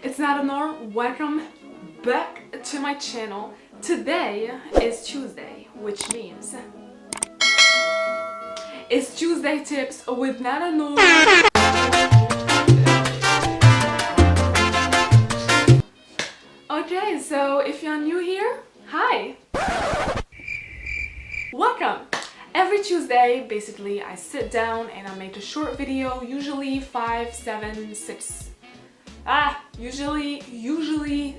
It's Nour. Welcome back to my channel. Today is Tuesday, which means it's Tuesday tips with Nour. Okay, so if you're new here, hi! Welcome! Every Tuesday, basically, I sit down and I make a short video, usually 5, 7, 6, usually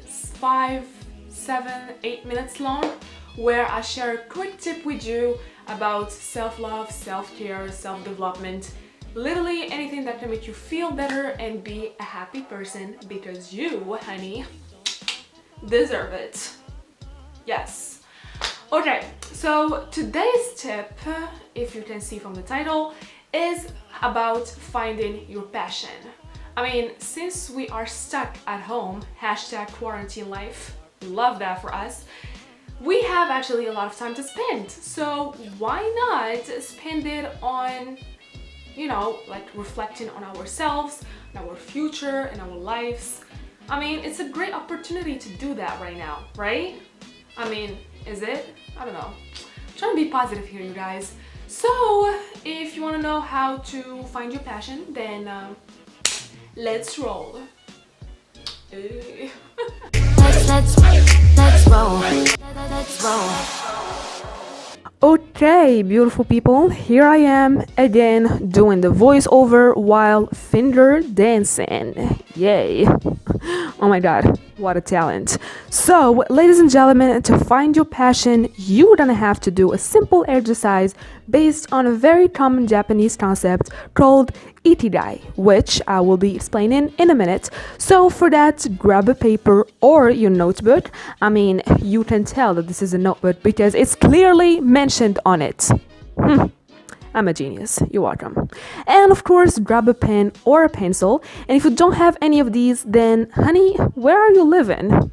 5, 7, 8 minutes long, where I share a quick tip with you about self-love, self-care, self-development, literally anything that can make you feel better and be a happy person, because you, honey, deserve it. Yes. Okay, so today's tip, if you can see from the title, is about finding your passion. I mean, since we are stuck at home, #quarantine life, love that for us, we have actually a lot of time to spend. So why not spend it on, you know, like reflecting on ourselves, on our future, and our lives. I mean, it's a great opportunity to do that right now, right? I mean, is it? I don't know. I'm trying to be positive here, you guys. So if you want to know how to find your passion, then let's roll. Let's roll. Okay, beautiful people, here I am again doing the voiceover while finger dancing. Yay. Oh my god, what a talent. So, ladies and gentlemen, to find your passion, you're gonna have to do a simple exercise based on a very common Japanese concept called ikigai, which I will be explaining in a minute. So for that, grab a paper or your notebook. I mean, you can tell that this is a notebook because it's clearly mentioned on it. I'm a genius, you're welcome. And of course, grab a pen or a pencil. And if you don't have any of these, then honey, where are you living?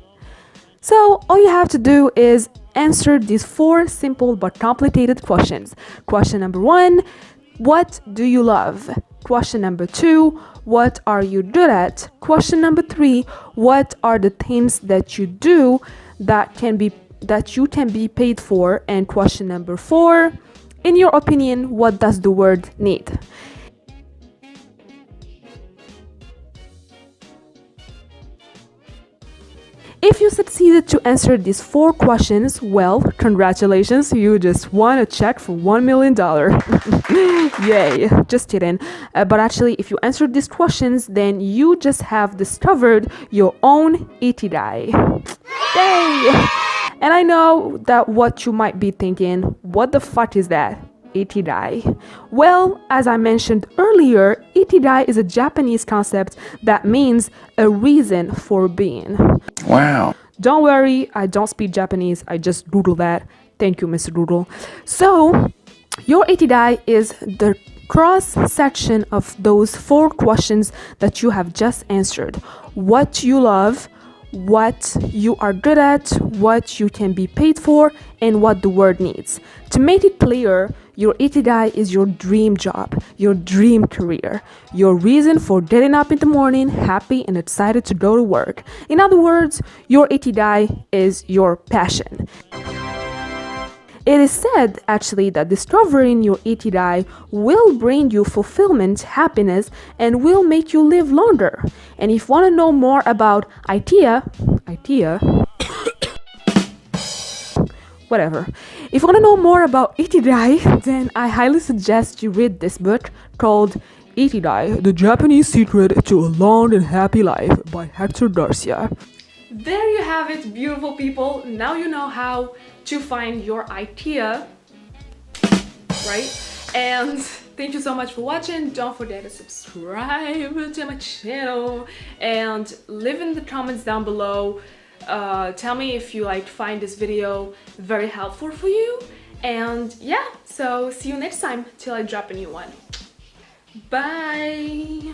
So all you have to do is answer these 4 simple but complicated questions. Question number 1, what do you love? Question number 2, what are you good at? Question number 3, what are the things that you do that you can be paid for? And question number 4, in your opinion, what does the world need? If you succeeded to answer these 4 questions, well, congratulations, you just won a check for $1 million. Yay, just kidding. But actually, if you answered these questions, then you just have discovered your own ikigai. Yay! And I know that what you might be thinking, what the fuck is that? Ikigai. Well, as I mentioned earlier, ikigai is a Japanese concept that means a reason for being. Wow. Don't worry, I don't speak Japanese, I just Googled that. Thank you, Mr. Google. So, your ikigai is the cross section of those 4 questions that you have just answered. What you love, what you are good at, what you can be paid for, and what the world needs. To make it clear, your ikigai is your dream job, your dream career, your reason for getting up in the morning happy and excited to go to work. In other words, your ikigai is your passion. It is said, actually, that discovering your ikigai will bring you fulfillment, happiness, and will make you live longer. And if you want to know more about IKEA, whatever. If you want to know more about ikigai, then I highly suggest you read this book called Ikigai, The Japanese Secret to a Long and Happy Life by Hector Garcia. There you have it, beautiful people. Now you know how to find your IKEA, right? And thank you so much for watching. Don't forget to subscribe to my channel and leave in the comments down below. Tell me if you find this video very helpful for you. And yeah, so see you next time till I drop a new one. Bye.